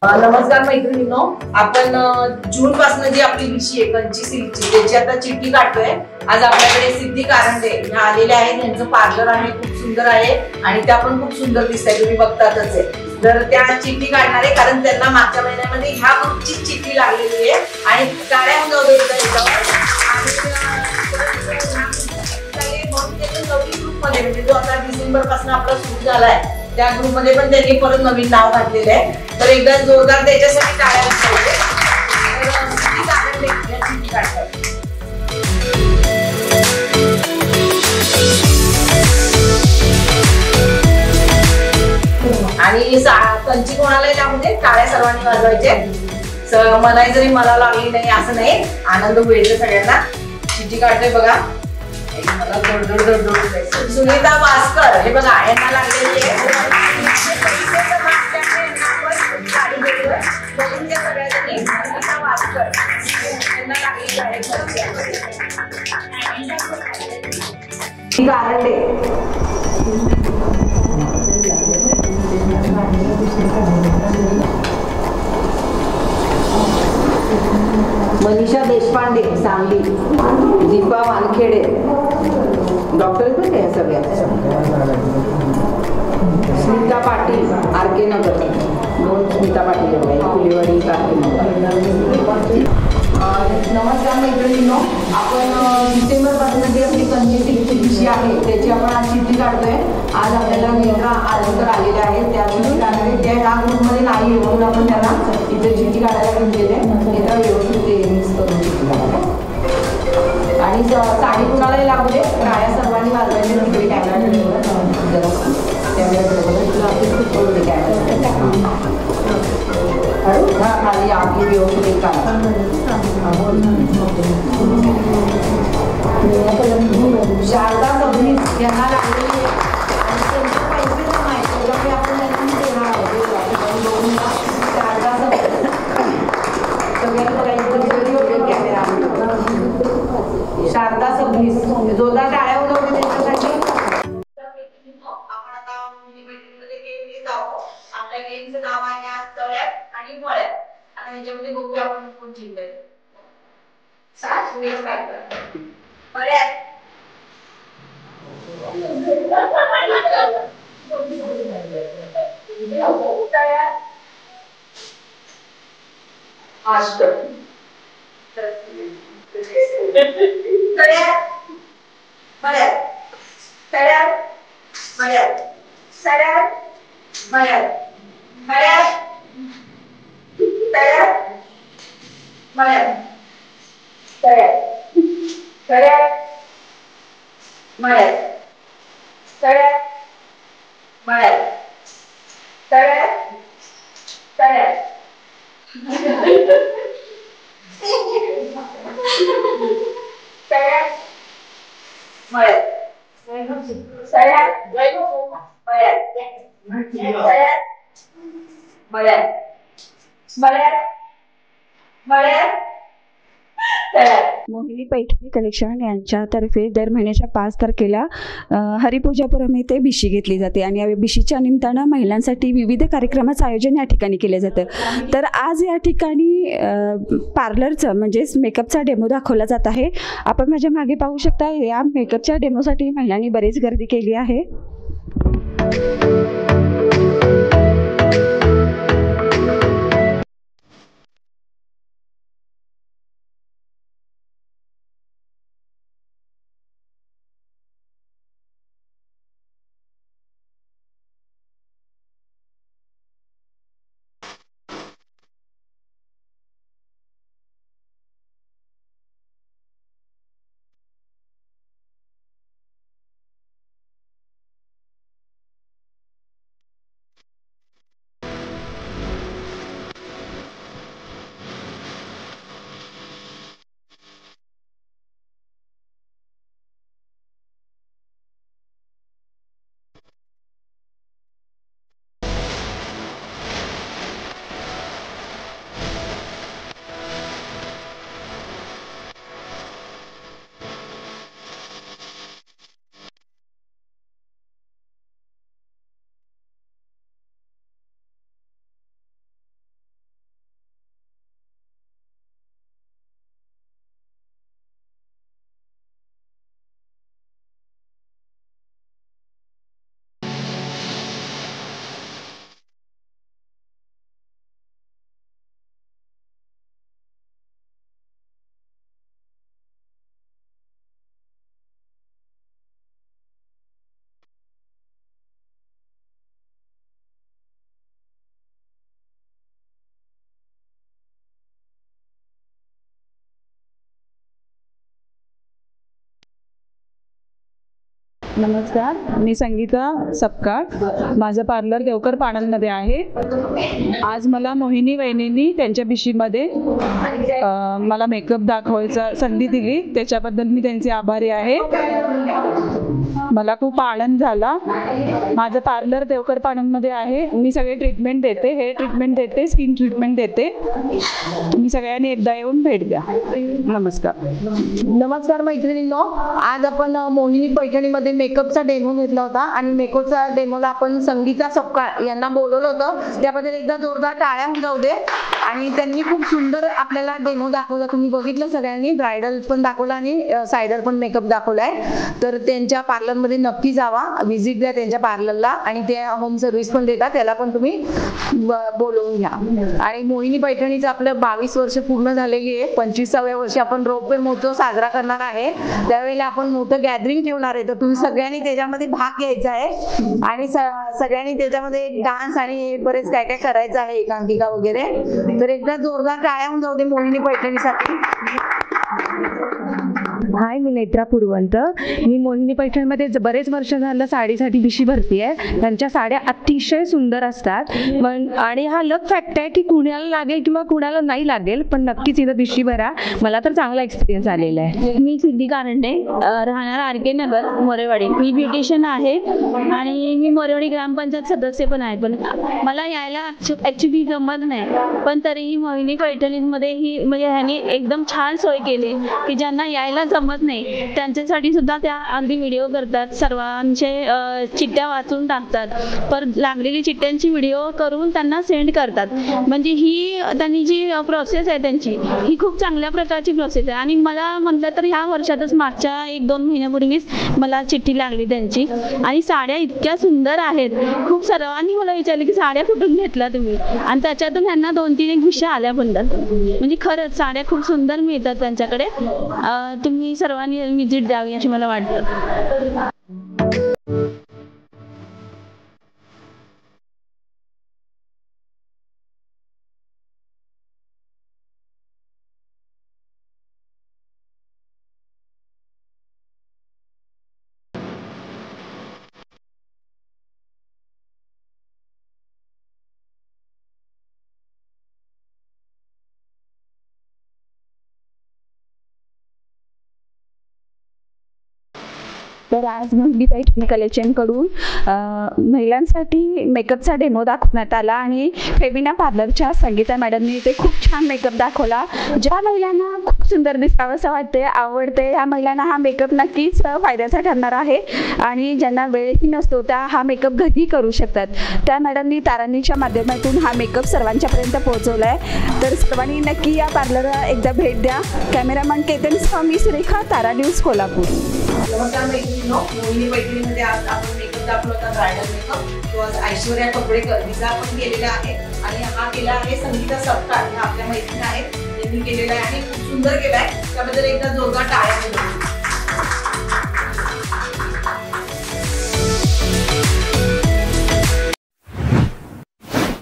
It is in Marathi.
नमस्कार मैत्रिणींनो, आपण जून पासून जी आपली विषय आहे कंची सिल्कची त्याची आता चिठ्ठी काढतोय। आज आपल्याकडे सिद्धी कारंडे ह्या आलेल्या आहेत। त्यांचं पार्लर आहे, खूप सुंदर आहे आणि त्या पण खूप सुंदर दिसतात, तुम्ही बघतातच आहे। तर त्या चिठ्ठी काढणार आहे कारण त्यांना मागच्या महिन्यामध्ये ह्या ग्रुपची चिठ्ठी लागलेली आहे आणि काड्या नव्हत्या याच्यावर आणि नवीन ग्रुप मध्ये म्हणजे जो आता डिसेंबर पासून आपला सुरू झालाय त्या ग्रुप मध्ये पण त्यांनी परत नवीन नाव घातलेलं आहे। तर एकदा जोरदार त्याच्यासाठी टाळ्या वाजवायच्या। तर सिद्धी कारंडे या चिठ्ठी काढतात आणि कंची कोणालाही लागू दे, टाळ्या सर्वांनी वाजवायचे। मनाई जरी मला लागली नाही असं नाही, आनंद होईल सगळ्यांना। चिठ्ठी काढतोय बघा, सुनीता वास्कर हे बघा यांना लागलेली आहे। मनीषा देशपांडे सांगली, दीपा वानखेडे डॉक्टर पण आहे सगळ्या, स्मिता पाटील आरके नगर, दोन स्मिता पाटील फुलेवाडी आरके नगर। नमस्कार मैत्रिणींनो, आपण डिसेंबर पासून जी आपली कंची सिल्कची विषय आहे त्याची आपण आज चिठ्ठी काढतोय। आज आपल्याला नेत्रा आलंकर आलेल्या आहेत, त्या चिठ्ठी काढायला त्या ह्या ग्रुपमध्ये नाही म्हणून आपण त्यांना इथे चिठ्ठी काढायला घेतलेले नेत्रा व्यवस्थित मिक्स करून चिठ्ठी काढायला। आणि साडी कुणालाही लागू दे, टाळ्या सर्वांनी वाजवायचे। तिकडे कॅमेरा खाली आपली व्यवस्थित शारदा सबनीस यांना लागलेली पैसे जमा आपण देणार शारदा कॅमेरा शारदा सबनीस जोरदार टाळ्या उडवते त्यांच्यासाठी। आपल्या गेमचं नाव आहे आज तळ्यात आणि मळ्यात। आता ह्याच्यामध्ये बघूया आपण कोण जिंकतंय। सात वेळ काय मळ्यात मोहिनी पैठणी कलेक्शन यांच्यातर्फे दर महिन्याच्या 5 तारखेला हरिपूजापुरम येथे बिशी घेतली जाते आणि या बिशीच्या निमित्तानं महिलांसाठी विविध कार्यक्रमाचं आयोजन या ठिकाणी केलं जातं। तर आज या ठिकाणी पार्लरचं म्हणजेच मेकअपचा डेमो दाखवला जात आहे। आपण माझ्या मागे पाहू शकता, या मेकअपच्या डेमोसाठी महिलांनी बरीच गर्दी केली आहे। नमस्कार, मी संगीता सपकाळ. माझं पार्लर देवकर पाणंदमध्ये आहे. आज मला मोहिनी वहिनींनी त्यांच्या बिशीमध्ये मला मेकअप दाखवायचा संधी दिली, त्याच्याबद्दल मी त्यांचे आभारी आहे. मला खूप आनंद झाला. माझं पार्लर देवकर पाणंदमध्ये आहे. मी सगळे ट्रीटमेंट देते, हेअर ट्रीटमेंट देते, स्किन ट्रीटमेंट देते. तुम्ही सगळ्यांनी एकदा येऊन भेट द्या. नमस्कार. नमस्कार मैत्रिणींनो, आज आपण मोहिनी पैठणीमध्ये मेकअपचा डेमो घेतला होता आणि मेकअपचा डेमोला आपण संगीता सपकाळ यांना बोलवलं होतं. त्याबद्दल एकदा जोरदार टाळ्या जाऊ दे. आणि त्यांनी खूप सुंदर आपल्याला डेमो दाखवला. तुम्ही बघितलं सगळ्यांनी, ब्रायडल पण दाखवला आणि सायडर पण मेकअप दाखवलाय. तर त्यांच्या पार्लरमध्ये नक्की जावा, व्हिजिट द्या त्यांच्या पार्लरला. आणि ते होम सर्व्हिस पण देतात, त्याला पण तुम्ही बोलवून घ्या. आणि मोहिनी पैठणीचं आपलं 22 वर्ष पूर्ण झालेली आहे. 25व्या वर्षी आपण रौप्य महोत्सव साजरा करणार आहे. त्यावेळेला आपण मोठं गॅदरिंग ठेवणार आहे. तर तुम्ही सगळ्यांनी त्याच्यामध्ये भाग घ्यायचा आहे आणि सगळ्यांनी त्याच्यामध्ये डान्स आणि बरेच काय काय करायचं आहे, एकांकिका वगैरे. तर एकदा जोरदार टाळ्या होऊन जाऊ दे मोहिनी पैठणीसाठी. हाय, मी नेत्रा पुरवंत. मी मोहिनी पैठणमध्ये बरेच वर्ष झालं साडीसाठी बिशी भरती आहे. त्यांच्या साड्या अतिशय सुंदर असतात. आणि हा लक फॅक्ट आहे की कुणाला लागेल किंवा कुणाला नाही लागेल, पण नक्कीच इथं बिशी भरा. मला तर चांगला एक्सपिरियन्स आलेला आहे. मी सिद्धी कारंडे, राहणार RK नगर, मोरेवाडी. मी ब्युटिशियन आहे आणि मी मोरेवाडी ग्रामपंचायत सदस्य पण आहे. पण मला यायला ॲक्च्युली जमत नाही, पण तरीही मोहिनी पैठणीमध्ये ही म्हणजे ह्यांनी एकदम छान सोय केली की ज्यांना यायला जमत नाही त्यांच्यासाठी सुद्धा त्या अगदी व्हिडिओ करतात. सर्वांचे चिठ्ठ्या वाचून टाकतात, पर लागलेली चिठ्ठ्यांची व्हिडिओ करून त्यांना सेंड करतात. म्हणजे ही त्यांनी जी प्रोसेस आहे त्यांची, ही खूप चांगल्या प्रकारची प्रोसेस आहे. आणि मला म्हटलं तर ह्या वर्षातच मागच्या 1-2 महिन्यापूर्वीच मला चिठ्ठी लागली त्यांची. आणि साड्या इतक्या सुंदर आहेत. खूप सर्वांनी मला विचारले की साड्या कुठून घेतल्या तुम्ही, आणि त्याच्यातून ह्यांना 2-3 एक विषय आल्या पण. म्हणजे खरंच साड्या खूप सुंदर मिळतात त्यांच्याकडे. तुम्ही सर्वांनी व्हिजिट द्यावी अशी मला वाटतं. तर आज मोहिनी पैठणी कलेक्शनकडून महिलांसाठी मेकअपचा डेमो दाखवण्यात आला आणि फेबिना पार्लरच्या संगीता मॅडमनी ते खूप छान मेकअप दाखवला. ज्या महिलांना खूप सुंदर दिसावं असं वाटते, आवडते, या महिलांना हा मेकअप नक्कीच फायद्याचा ठरणार आहे. आणि ज्यांना वेळही नसतो त्या हा मेकअप घरी करू शकतात. त्या मॅडमनी तारांनीच्या माध्यमातून हा मेकअप सर्वांच्यापर्यंत पोहोचवला आहे. तर सर्वांनी नक्की या पार्लरला एकदा भेट द्या. कॅमेरामॅन केतन मी सुरेखा, तारा न्यूज, कोल्हापूर. नमस्कार मैत्रिणींनो, मोहिनी पैठणीमध्ये आज आपण मेकअप दाखवला होता, ब्रायडल मेकअप. तो आज ऐश्वर्या कपडेकर हिचा आपण केलेला आहे आणि हा केला आहे संगीता सपकाळ, ह्या आपल्या मैत्रिणी आहेत, त्यांनी केलेला आहे आणि खूप सुंदर केलाय. त्याबद्दल एकदा जोरदार टाळ्या.